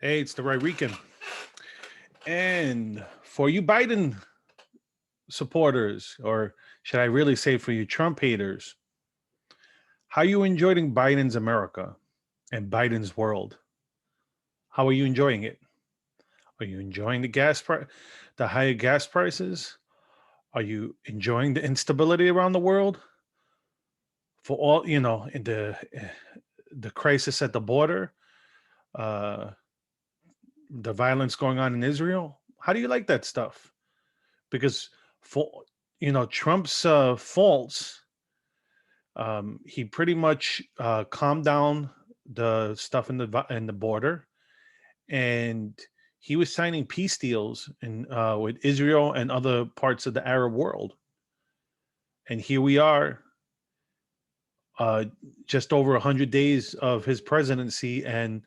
Hey, it's the right Rican. And for you Biden supporters, or should I really say for you Trump haters, how are you enjoying Biden's America and Biden's world? How are you enjoying it? Are you enjoying the the higher gas prices? Are you enjoying the instability around the world? For all in the crisis at the border, uh, the violence going on in Israel. How do you like that stuff? Because for Trump's faults, he pretty much calmed down the stuff in the border, and he was signing peace deals in with Israel and other parts of the Arab world. And here we are, uh, just over 100 days of his presidency, and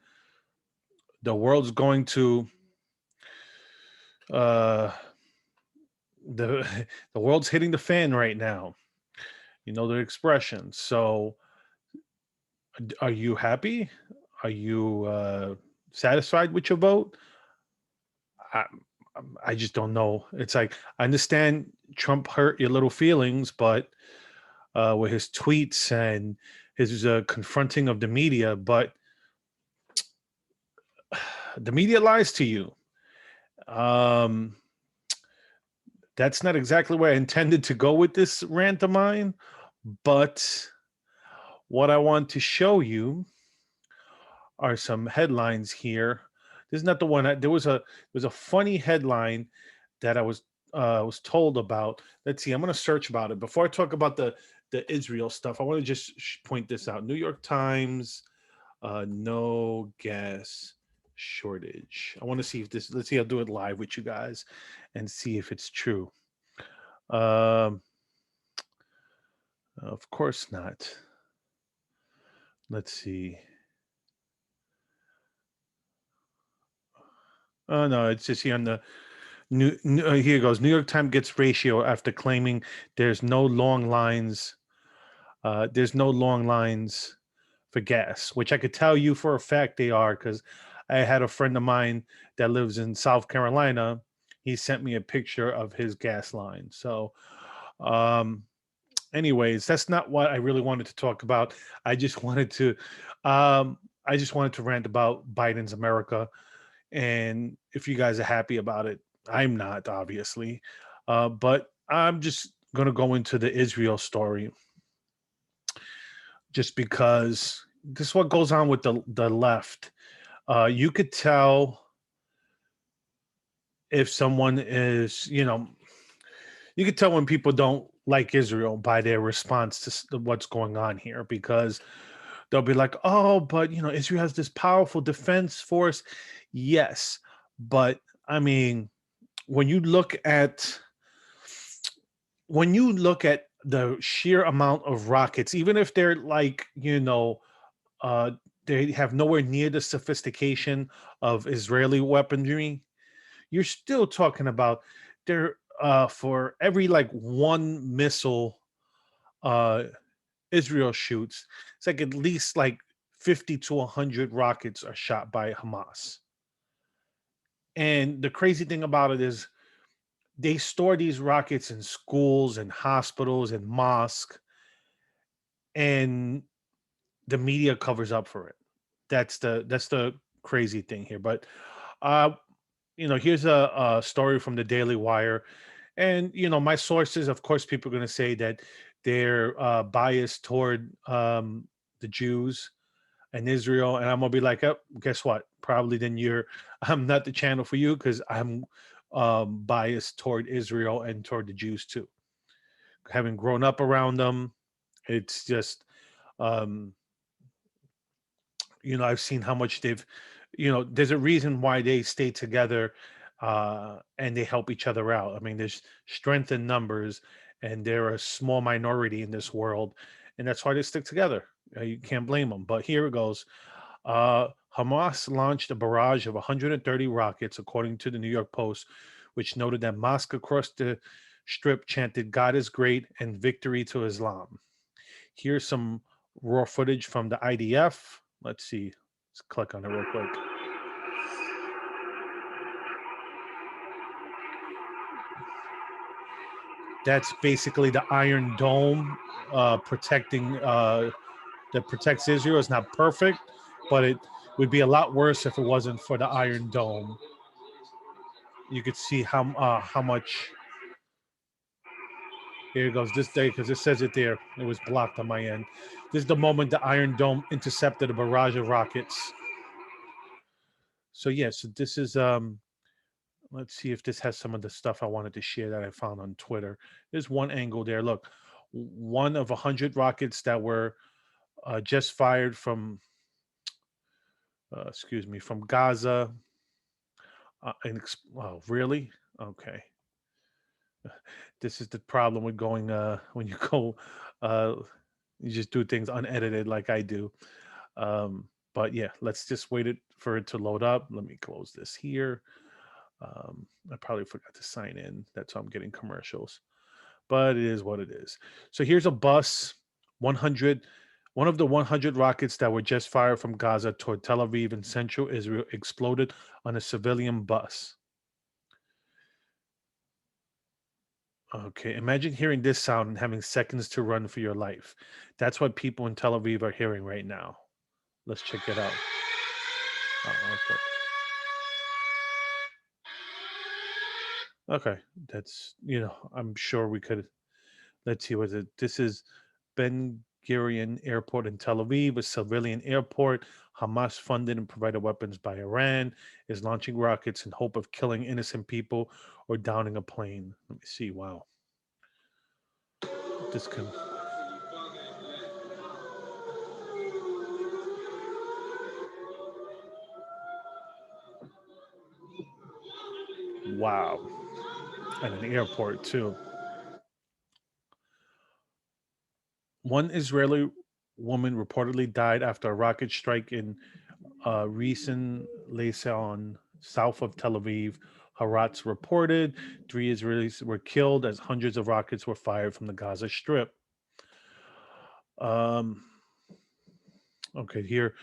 the world's going to uh, the the world's hitting the fan right now. You know the expression. So are you happy? Are you satisfied with your vote? I, I just don't know. It's like I understand Trump hurt your little feelings, but with his tweets and his confronting of the media, but the media lies to you. Um, that's not exactly where I intended to go with this rant of mine, but what I want to show you are some headlines here. This is not the one. There was a funny headline that I was told about. Let's see. I'm going to search about it before I talk about the Israel stuff. I want to just point this out. New York Times, no gas shortage. I want to see if this. Let's see. I'll do it live with you guys and see if it's true. Um, of course not. Let's see. Oh no, it's just here on the here goes. New York Times gets ratio after claiming there's no long lines. There's no long lines for gas, which I could tell you for a fact they are, because I had a friend of mine that lives in South Carolina. He sent me a picture of his gas line. So, um, anyways, that's not what I really wanted to talk about. I just wanted to, um, I just wanted to rant about Biden's America, and if you guys are happy about it, I'm not, obviously. But I'm just going to go into the Israel story just because this is what goes on with the left. You could tell if someone is, you could tell when people don't like Israel by their response to what's going on here, because they'll be like, oh, but Israel has this powerful defense force. Yes, but I mean, when you look at the sheer amount of rockets, even if they're like, uh, they have nowhere near the sophistication of Israeli weaponry, you're still talking about there, for every like one missile uh, Israel shoots, it's like at least like 50 to 100 rockets are shot by Hamas. And the crazy thing about it is they store these rockets in schools and hospitals and mosques, and the media covers up for it. That's the crazy thing here. But uh, here's a story from the Daily Wire, and my sources. Of course, people are going to say that they're biased toward the Jews and Israel, and I'm gonna be like, oh, guess what? Probably then I'm not the channel for you, because I'm biased toward Israel and toward the Jews too. Having grown up around them, it's just um, I've seen how much there's a reason why they stay together, and they help each other out. I mean, there's strength in numbers, and they're a small minority in this world, and that's why they stick together. You can't blame them. But here it goes. Hamas launched a barrage of 130 rockets, according to the New York Post, which noted that mosques across the strip chanted "God is great" and "Victory to Islam." Here's some raw footage from the IDF. Let's see. Let's click on it real quick. That's basically the Iron Dome protecting that protects Israel. It's not perfect, but it would be a lot worse if it wasn't for the Iron Dome. You could see how much. Here it goes this day because it says it there. It was blocked on my end. This is the moment the Iron Dome intercepted a barrage of rockets. So yeah, so this is let's see if this has some of the stuff I wanted to share that I found on Twitter. There's one angle there. Look, one of 100 rockets that were just fired from excuse me, from Gaza. Oh, really? Okay. This is the problem with going when you go uh you just do things unedited like I do. But yeah, let's just wait it for it to load up. Let me close this here. I probably forgot to sign in. That's how I'm getting commercials. But it is what it is. So here's a bus, 100, one of the 100 rockets that were just fired from Gaza toward Tel Aviv in central Israel exploded on a civilian bus. Okay, imagine hearing this sound and having seconds to run for your life. That's what people in Tel Aviv are hearing right now. Let's check it out. Oh, okay. Okay, that's, I'm sure we could. Let's see, was it? This is Ben Gurion Airport in Tel Aviv, a civilian airport. Hamas funded and provided weapons by Iran is launching rockets in hope of killing innocent people or downing a plane. Let me see. Wow. This can. Wow. At an airport, too. One Israeli woman reportedly died after a rocket strike in Rison Leison, south of Tel Aviv. Haaretz reported 3 Israelis were killed as hundreds of rockets were fired from the Gaza Strip. Um, okay, here.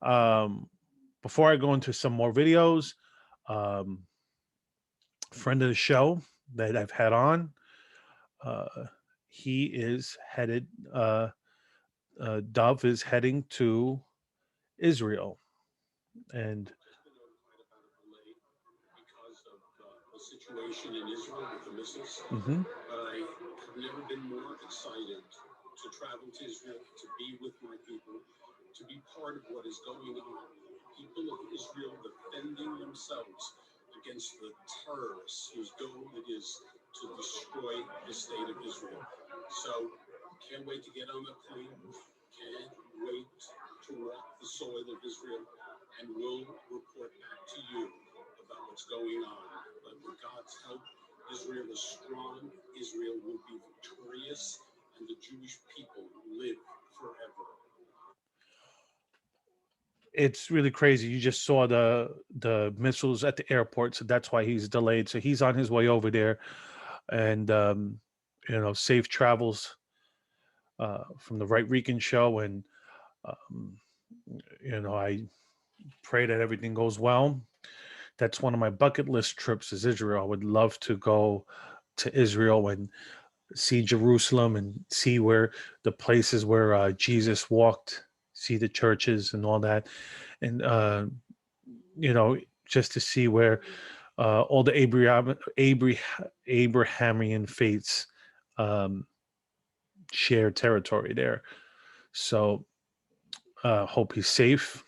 Before I go into some more videos, friend of the show that I've had on, he is headed. Dove is heading to Israel, and situation in Israel with the missiles. But I have never been more excited to travel to Israel, to be with my people, to be part of what is going on. People of Israel defending themselves against the terrorists whose goal it is to destroy the state of Israel. So, can't wait to get on the plane. Can't wait to walk the soil of Israel, and we'll report back to you about what's going on. But with God's help, Israel is strong. Israel will be victorious, and the Jewish people live forever. It's really crazy. You just saw the missiles at the airport, so that's why he's delayed. So he's on his way over there, and safe travels from the Right Rican show. And um, I pray that everything goes well. That's one of my bucket list trips is Israel. I would love to go to Israel and see Jerusalem and see where the places where Jesus walked, see the churches and all that. And, just to see where all the Abrahamian faiths share territory there. So hope he's safe.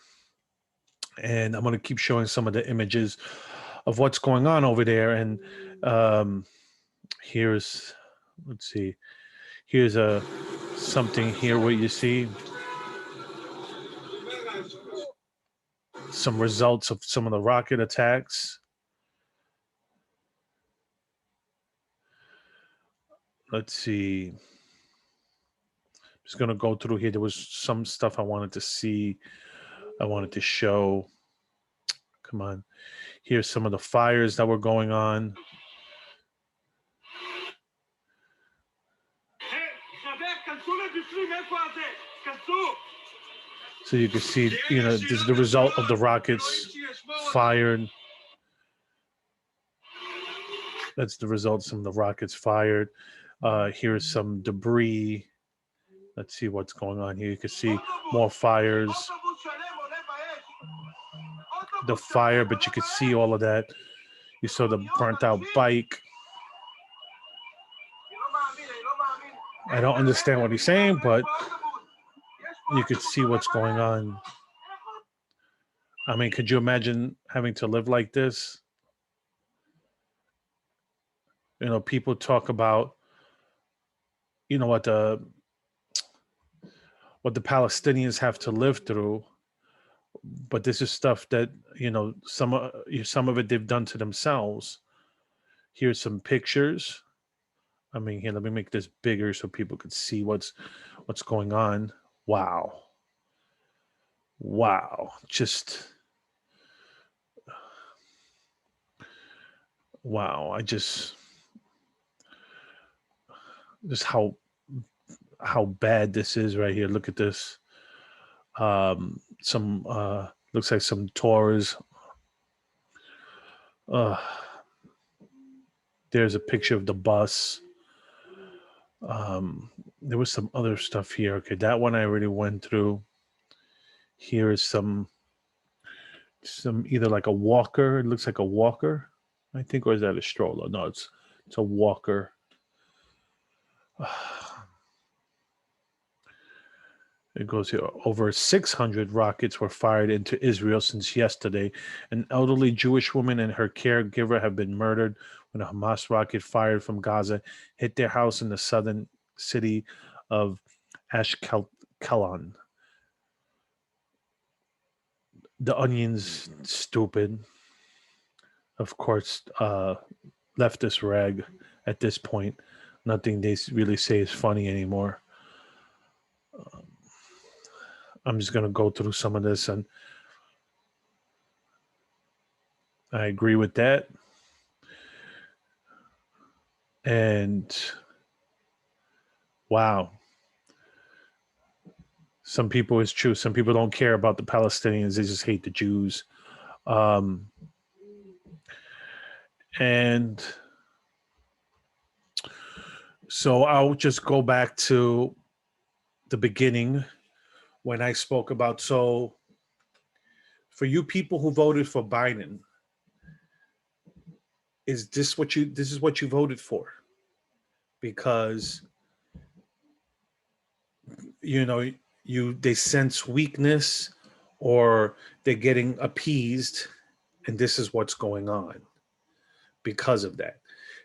And I'm going to keep showing some of the images of what's going on over there. And let's see, here's something here where you see some results of some of the rocket attacks. Let's see. I'm just going to go through here. There was some stuff I wanted to see. I wanted to show. Come on. Here's some of the fires that were going on. So you can see, this is the result of the rockets fired. That's the result of some of the rockets fired. Here's some debris. Let's see what's going on here. You can see more fires. The fire, but you could see all of that. You saw the burnt out bike. I don't understand what he's saying, but you could see what's going on. I mean, could you imagine having to live like this? You know, people talk about, you know, what the Palestinians have to live through, but this is stuff that, you know, some of it they've done to themselves. Here's some pictures. I mean, here, let me make this bigger so people could see what's going on. Wow. Wow. Just wow. Just how bad this is right here. Look at this. Some looks like some tours. Uh there's a picture of the bus. There was some other stuff here. Okay, that one I already went through. Here is some either like a walker. It looks like a walker, I think, or is that a stroller? No, it's a walker. It goes here. Over 600 rockets were fired into Israel since yesterday. An elderly Jewish woman and her caregiver have been murdered when a Hamas rocket fired from Gaza hit their house in the southern city of Ashkelon. The Onion's stupid. Of course, leftist rag at this point. Nothing they really say is funny anymore. I'm just going to go through some of this, and I agree with that. And wow. Some people, it's true. Some people don't care about the Palestinians. They just hate the Jews. And so I'll just go back to the beginning when I spoke about, so for you people who voted for Biden, is this is what you voted for? Because, you know, they sense weakness or they're getting appeased, and this is what's going on because of that.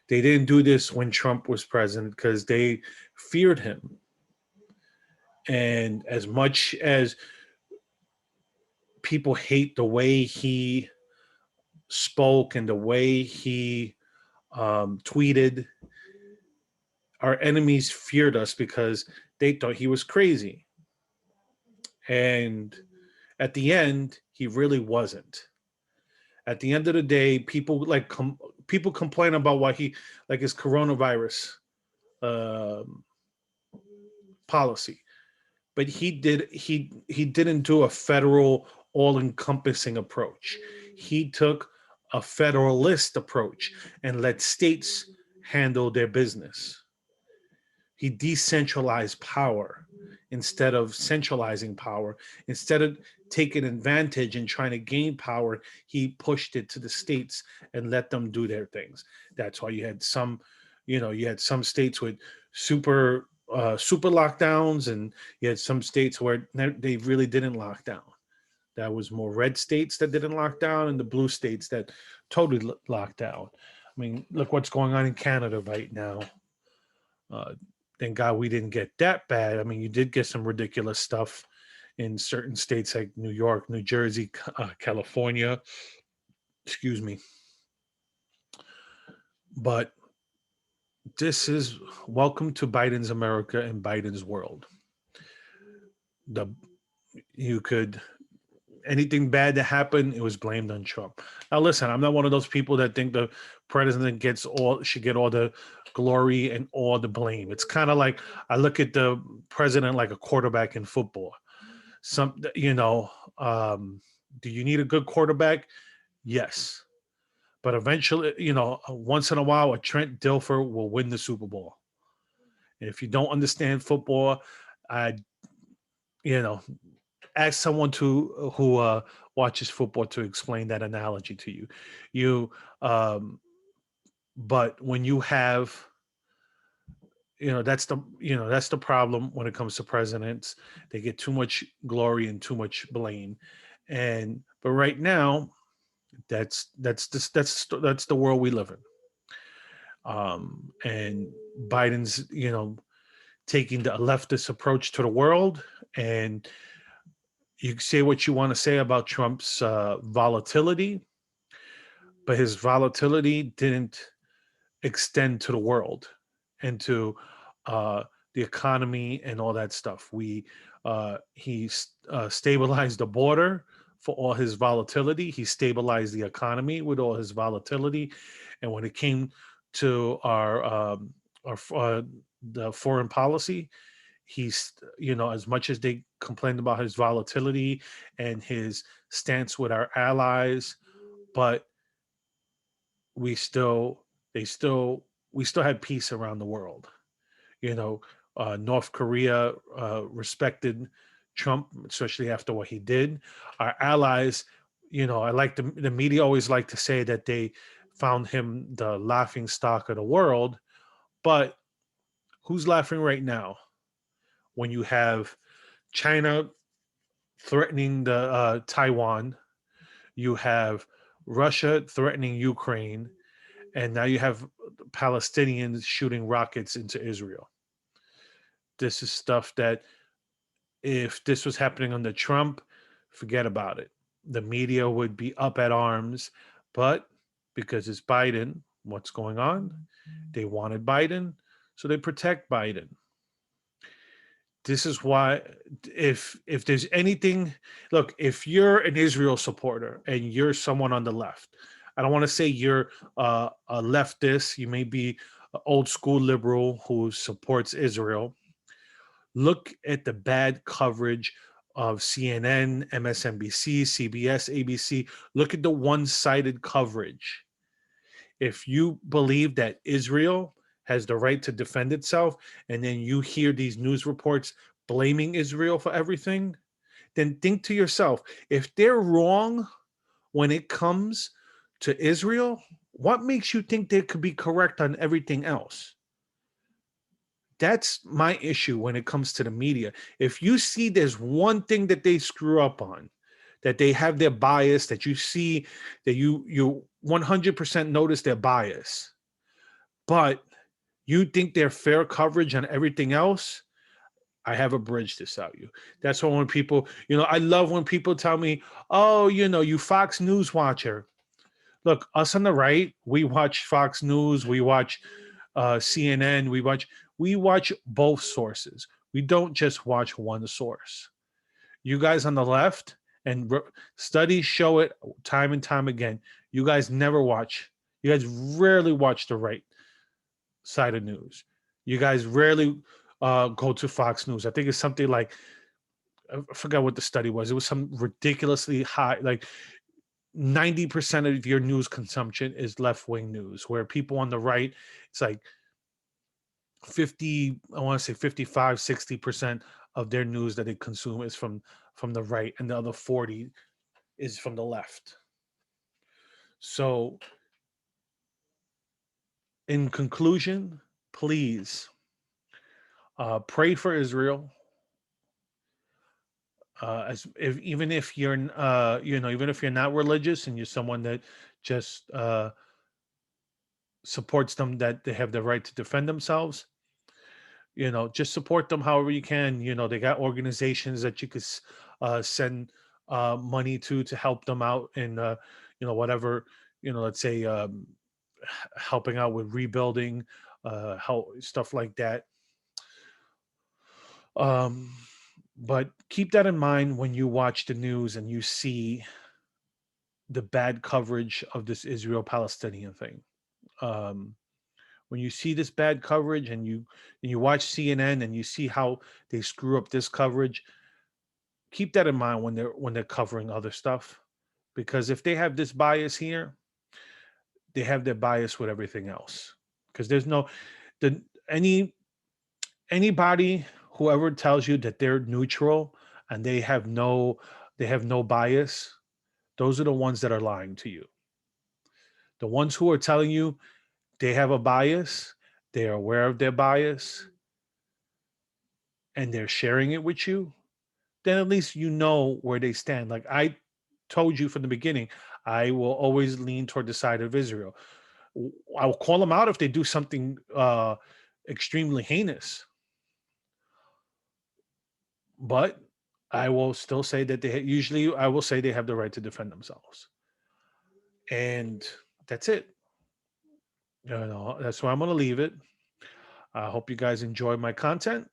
They didn't do this when Trump was president because they feared him. And as much as people hate the way he spoke and the way he tweeted, our enemies feared us because they thought he was crazy. And at the end, he really wasn't. At the end of the day, people people complain about why he, like, his coronavirus policy, but he didn't do a federal all-encompassing approach. He took a federalist approach and let states handle their business. He decentralized power instead of centralizing power. Instead of taking advantage and trying to gain power, he pushed it to the states and let them do their things. That's why you had some states with super lockdowns, and you had some states where they really didn't lock down. That was more red states that didn't lock down and the blue states that totally locked down. I mean, look what's going on in Canada right now. Thank God we didn't get that bad. I mean, you did get some ridiculous stuff in certain states like New York, New Jersey, California. Excuse me. But this is welcome to Biden's America and Biden's world. Anything bad that happened, it was blamed on Trump. Now, listen, I'm not one of those people that think the president should get all the glory and all the blame. It's kind of like I look at the president like a quarterback in football. Do you need a good quarterback? Yes. But eventually, once in a while, a Trent Dilfer will win the Super Bowl. And if you don't understand football, I, you know, ask someone to who watches football to explain that analogy to you. You, um, but when you have, that's the problem when it comes to presidents. They get too much glory and too much blame, and but right now, that's the world we live in. And Biden's, taking the leftist approach to the world, and you can say what you want to say about Trump's volatility, but his volatility didn't extend to the world and to uh, the economy and all that stuff. He stabilized the border for all his volatility. He stabilized the economy with all his volatility, and when it came to our the foreign policy, he's, as much as they complained about his volatility and his stance with our allies, but we still they still we still had peace around the world. You know, North Korea respected Trump, especially after what he did. Our allies, I like the media always like to say that they found him the laughing stock of the world, but who's laughing right now when you have China threatening the Taiwan, you have Russia threatening Ukraine, and now you have Palestinians shooting rockets into Israel. This is stuff that, if this was happening under Trump, forget about it. The media would be up at arms, but because it's Biden, what's going on? They wanted Biden, so they protect Biden. This is why, if there's anything, look, if you're an Israel supporter and you're someone on the left, I don't want to say you're a leftist. You may be an old school liberal who supports Israel. Look at the bad coverage of CNN, MSNBC, CBS, ABC. Look at the one-sided coverage. If you believe that Israel has the right to defend itself, and then you hear these news reports blaming Israel for everything, then think to yourself, if they're wrong when it comes to Israel, what makes you think they could be correct on everything else? That's my issue when it comes to the media. If you see there's one thing that they screw up on, that they have their bias, that you see that you 100% notice their bias, but you think they're fair coverage on everything else, I have a bridge to sell you. That's why when people, I love when people tell me, oh, you Fox News watcher. Look, us on the right, we watch Fox News, we watch CNN, we watch both sources. We don't just watch one source. You guys on the left, and studies show it time and time again. You guys rarely watch the right side of news. You guys rarely go to Fox News. I think it's something like, I forgot what the study was. It was some ridiculously high, like 90% of your news consumption is left wing news, where people on the right, it's like 50, I want to say 55, 60% of their news that they consume is from the right, and the other 40 is from the left. So, in conclusion, please pray for Israel. As if Even if you're even if you're not religious and you're someone that just supports them, that they have the right to defend themselves, just support them however you can. They got organizations that you could send money to help them out in whatever, let's say, helping out with rebuilding, help, stuff like that. um but keep that in mind when you watch the news and you see the bad coverage of this Israel Palestinian thing. um when you see this bad coverage, and you watch CNN and you see how they screw up this coverage, keep that in mind when they're covering other stuff, because if they have this bias here, they have their bias with everything else. Because there's no the any Anybody, whoever tells you that they're neutral and they have no bias, those are the ones that are lying to you. The ones who are telling you they have a bias, they are aware of their bias, and they're sharing it with you, then at least you know where they stand. Like I told you from the beginning, I will always lean toward the side of Israel. I will call them out if they do something extremely heinous, but I will still say that usually I will say they have the right to defend themselves, and that's it. That's where I'm going to leave it. I hope you guys enjoy my content.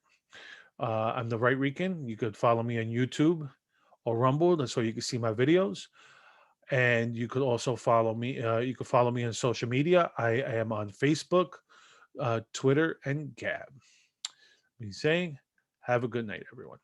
I'm the Right Rican. You could follow me on YouTube or Rumble. That's where you can see my videos. And you could also follow me. You could follow me on social media. I am on Facebook, Twitter, and Gab. Me saying, have a good night, everyone.